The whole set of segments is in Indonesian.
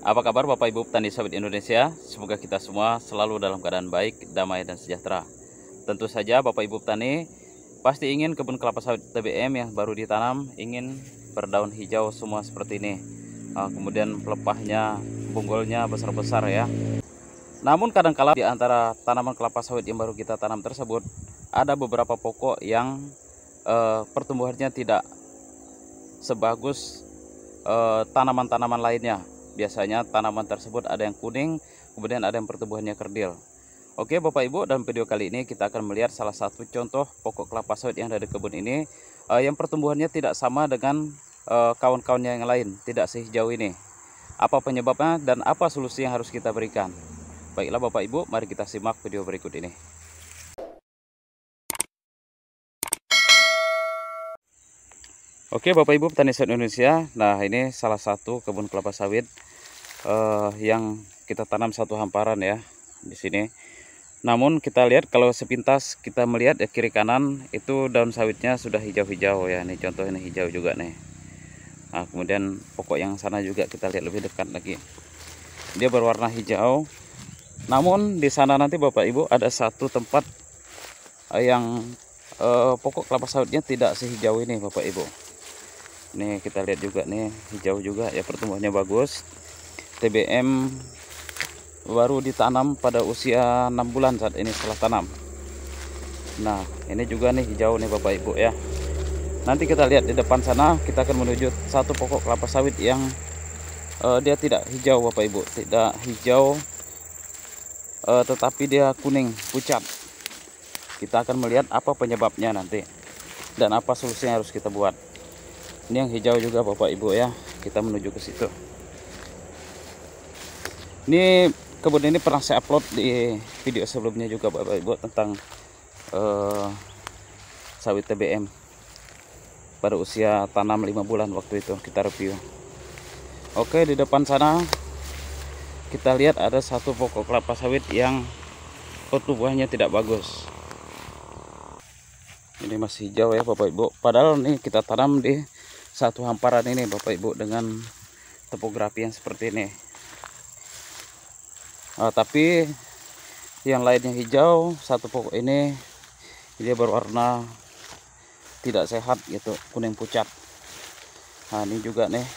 Apa kabar Bapak Ibu petani sawit Indonesia? Semoga kita semua selalu dalam keadaan baik, damai dan sejahtera. Tentu saja Bapak Ibu petani pasti ingin kebun kelapa sawit TBM yang baru ditanam ingin berdaun hijau semua seperti ini. Kemudian pelepahnya, bonggolnya besar-besar ya. Namun kadangkala di antara tanaman kelapa sawit yang baru kita tanam tersebut ada beberapa pokok yang pertumbuhannya tidak sebagus tanaman-tanaman lainnya. Biasanya tanaman tersebut ada yang kuning, kemudian ada yang pertumbuhannya kerdil. Oke Bapak Ibu, dalam video kali ini kita akan melihat salah satu contoh pokok kelapa sawit yang ada di kebun ini yang pertumbuhannya tidak sama dengan kawan-kawannya yang lain, tidak sehijau ini. Apa penyebabnya dan apa solusi yang harus kita berikan? Baiklah Bapak Ibu, mari kita simak video berikut ini. Oke Bapak Ibu petani sawit Indonesia, nah ini salah satu kebun kelapa sawit yang kita tanam satu hamparan ya di sini. Namun kita lihat kalau sepintas kita melihat ya kiri kanan itu daun sawitnya sudah hijau-hijau ya. Ini contoh ini hijau juga nih. Nah, kemudian pokok yang sana juga kita lihat lebih dekat lagi. Dia berwarna hijau. Namun di sana nanti Bapak Ibu ada satu tempat yang pokok kelapa sawitnya tidak sehijau ini Bapak Ibu. Nih kita lihat juga nih hijau juga ya, pertumbuhannya bagus. TBM baru ditanam pada usia 6 bulan saat ini setelah tanam. Nah ini juga nih hijau nih Bapak Ibu ya. Nanti kita lihat di depan sana, kita akan menuju satu pokok kelapa sawit yang dia tidak hijau Bapak Ibu, tidak hijau tetapi dia kuning pucat. Kita akan melihat apa penyebabnya nanti dan apa solusi yang harus kita buat. Ini yang hijau juga Bapak Ibu ya, kita menuju ke situ. Ini kebun ini pernah saya upload di video sebelumnya juga Bapak Ibu tentang sawit TBM pada usia tanam 5 bulan waktu itu kita review. Oke, di depan sana kita lihat ada satu pokok kelapa sawit yang pertumbuhannya tidak bagus. Ini masih hijau ya Bapak Ibu, padahal nih kita tanam di satu hamparan ini Bapak Ibu dengan topografi yang seperti ini. Tapi yang lainnya hijau, satu pokok ini dia berwarna tidak sehat gitu, kuning pucat. Nah ini juga nih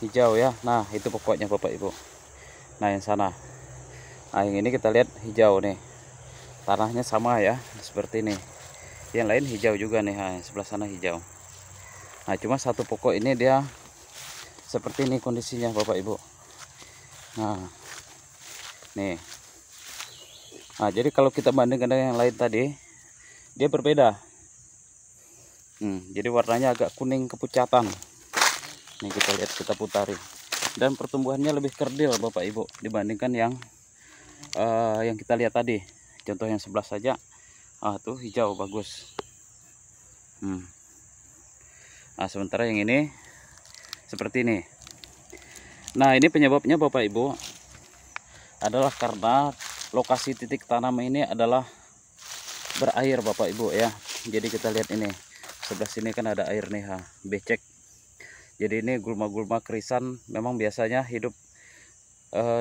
hijau ya. Nah itu pokoknya Bapak Ibu. Nah yang sana, nah yang ini kita lihat hijau nih, tanahnya sama ya seperti ini. Yang lain hijau juga nih, nah, sebelah sana hijau. Nah cuma satu pokok ini dia seperti ini kondisinya Bapak Ibu. Nah nih, nah jadi kalau kita bandingkan dengan yang lain tadi, dia berbeda. Jadi warnanya agak kuning kepucatan. Nih kita lihat, kita putari, dan pertumbuhannya lebih kerdil Bapak Ibu dibandingkan yang kita lihat tadi. Contoh yang sebelah saja, tuh hijau bagus. Nah sementara yang ini seperti ini. Nah ini penyebabnya Bapak Ibu adalah karena lokasi titik tanam ini adalah berair Bapak Ibu ya. Jadi kita lihat ini sebelah sini kan ada air nih, becek. Jadi ini gulma-gulma kerisan memang biasanya hidup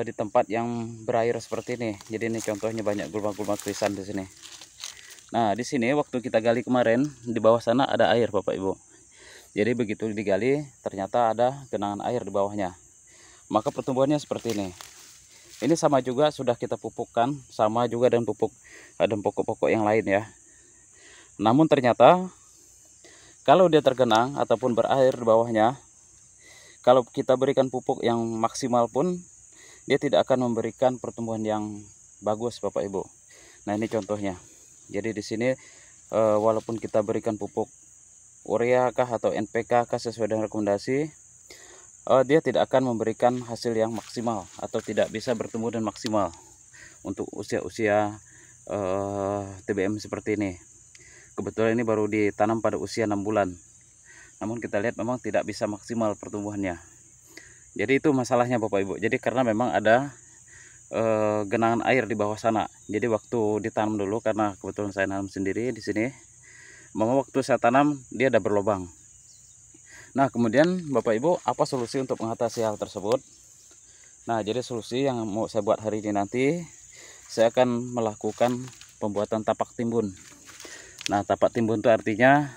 di tempat yang berair seperti ini. Jadi ini contohnya banyak gulma-gulma kerisan di sini. Nah di sini waktu kita gali kemarin di bawah sana ada air Bapak Ibu. Jadi begitu digali ternyata ada genangan air di bawahnya. Maka pertumbuhannya seperti ini. Ini sama juga sudah kita pupukkan, sama juga dengan pupuk dan pokok-pokok yang lain ya. Namun ternyata kalau dia tergenang ataupun berair di bawahnya, kalau kita berikan pupuk yang maksimal pun dia tidak akan memberikan pertumbuhan yang bagus Bapak Ibu. Nah ini contohnya. Jadi di sini walaupun kita berikan pupuk urea kah atau NPK kah sesuai dengan rekomendasi, dia tidak akan memberikan hasil yang maksimal atau tidak bisa bertumbuh dan maksimal untuk usia-usia TBM seperti ini. Kebetulan ini baru ditanam pada usia 6 bulan. Namun kita lihat memang tidak bisa maksimal pertumbuhannya. Jadi itu masalahnya Bapak Ibu. Jadi karena memang ada genangan air di bawah sana. Jadi waktu ditanam dulu, karena kebetulan saya tanam sendiri di sini, memang waktu saya tanam dia ada berlubang. Nah kemudian Bapak Ibu, apa solusi untuk mengatasi hal tersebut? Nah, jadi solusi yang mau saya buat hari ini nanti, saya akan melakukan pembuatan tapak timbun. Nah, tapak timbun itu artinya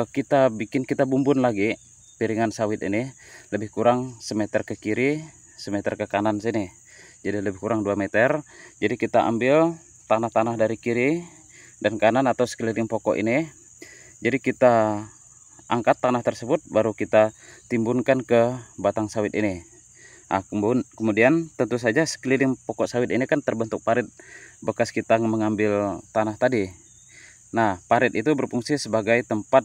kita bumbun lagi piringan sawit ini lebih kurang semeter ke kiri, semeter ke kanan sini. Jadi lebih kurang 2 meter. Jadi kita ambil tanah-tanah dari kiri dan kanan atau sekeliling pokok ini. Jadi kita angkat tanah tersebut, baru kita timbunkan ke batang sawit ini. Nah, kemudian tentu saja sekeliling pokok sawit ini kan terbentuk parit bekas kita mengambil tanah tadi. Nah, parit itu berfungsi sebagai tempat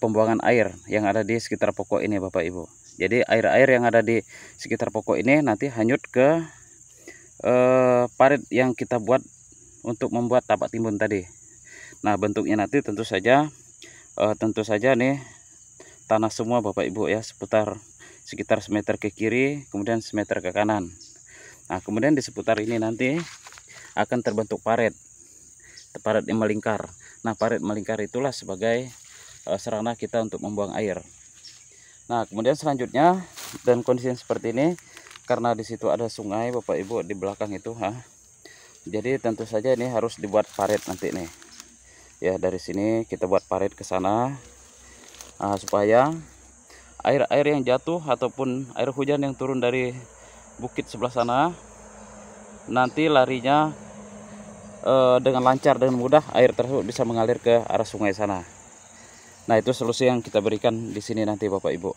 pembuangan air yang ada di sekitar pokok ini, Bapak Ibu. Jadi air-air yang ada di sekitar pokok ini nanti hanyut ke parit yang kita buat untuk membuat tapak timbun tadi. Nah, bentuknya nanti tentu saja nih tanah semua, Bapak Ibu ya, sekitar semeter ke kiri, kemudian semeter ke kanan. Nah, kemudian di seputar ini nanti akan terbentuk parit yang melingkar. Nah, parit melingkar itulah sebagai sarana kita untuk membuang air. Nah, kemudian selanjutnya dan kondisi seperti ini, karena di situ ada sungai, Bapak Ibu, di belakang itu, jadi tentu saja ini harus dibuat parit nanti nih. Ya, dari sini kita buat parit ke sana, supaya air-air yang jatuh ataupun air hujan yang turun dari bukit sebelah sana nanti larinya dengan lancar dan mudah, air tersebut bisa mengalir ke arah sungai sana. Nah, itu solusi yang kita berikan di sini nanti, Bapak Ibu.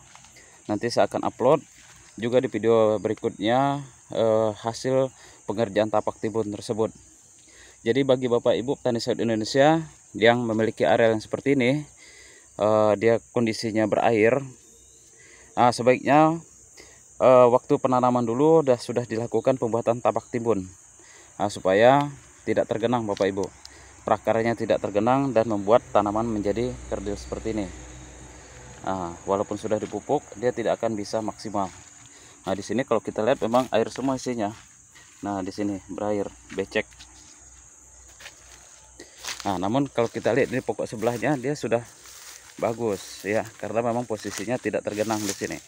Nanti saya akan upload juga di video berikutnya hasil pengerjaan tapak timbun tersebut. Jadi bagi Bapak Ibu petani sawit Indonesia yang memiliki area yang seperti ini, dia kondisinya berair, sebaiknya waktu penanaman dulu sudah dilakukan pembuatan tapak timbun, supaya tidak tergenang, Bapak Ibu. Prakarnya tidak tergenang dan membuat tanaman menjadi kerdil seperti ini. Walaupun sudah dipupuk, dia tidak akan bisa maksimal. Nah, di sini kalau kita lihat memang air semua isinya. Nah, di sini berair, becek. Nah, namun kalau kita lihat di pokok sebelahnya, dia sudah bagus ya, karena memang posisinya tidak tergenang di sini.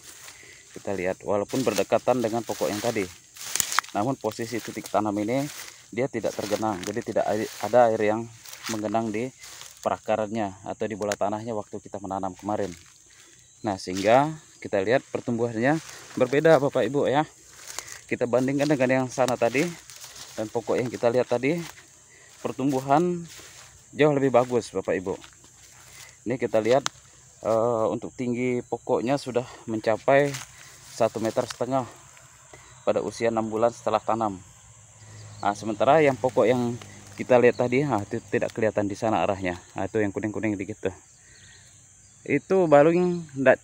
Kita lihat walaupun berdekatan dengan pokok yang tadi, namun posisi titik tanam ini dia tidak tergenang, jadi tidak ada air yang menggenang di perakarannya atau di bola tanahnya waktu kita menanam kemarin. Nah, sehingga kita lihat pertumbuhannya berbeda, Bapak Ibu ya. Kita bandingkan dengan yang sana tadi, dan pokok yang kita lihat tadi pertumbuhan jauh lebih bagus, Bapak Ibu. Ini kita lihat untuk tinggi pokoknya sudah mencapai 1,5 meter pada usia 6 bulan setelah tanam. Nah, sementara yang pokok yang kita lihat tadi, itu tidak kelihatan di sana arahnya. Nah, itu yang kuning-kuning dikit tuh. Itu baru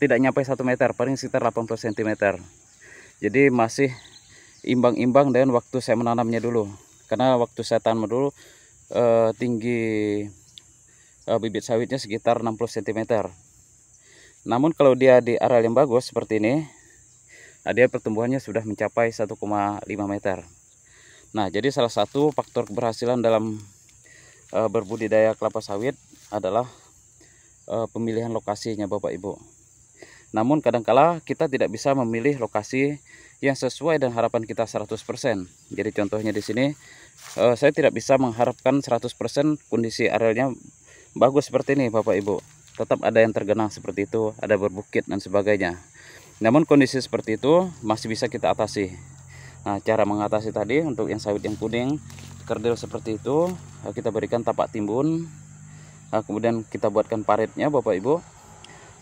tidak nyampe 1 meter, paling sekitar 80 cm. Jadi masih imbang-imbang dengan waktu saya menanamnya dulu. Karena waktu saya tanam dulu tinggi bibit sawitnya sekitar 60 cm. Namun kalau dia di areal yang bagus seperti ini, dia pertumbuhannya sudah mencapai 1,5 meter. Nah, jadi salah satu faktor keberhasilan dalam berbudidaya kelapa sawit adalah pemilihan lokasinya, Bapak Ibu. Namun kadangkala kita tidak bisa memilih lokasi yang sesuai dengan harapan kita 100%. Jadi contohnya di sini saya tidak bisa mengharapkan 100% kondisi arealnya bagus seperti ini, Bapak Ibu. Tetap ada yang tergenang seperti itu, ada berbukit dan sebagainya. Namun kondisi seperti itu masih bisa kita atasi. Nah, cara mengatasi tadi untuk yang sawit yang kuning kerdil seperti itu, kita berikan tapak timbun, kemudian kita buatkan paritnya, Bapak Ibu.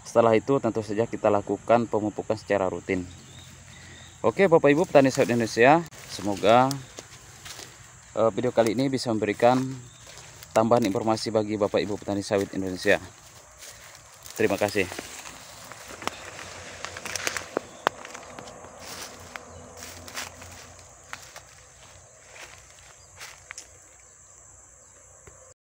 Setelah itu tentu saja kita lakukan pemupukan secara rutin. Oke, Bapak Ibu petani sawit Indonesia, semoga video kali ini bisa memberikan tambahan informasi bagi Bapak Ibu petani sawit Indonesia. Terima kasih.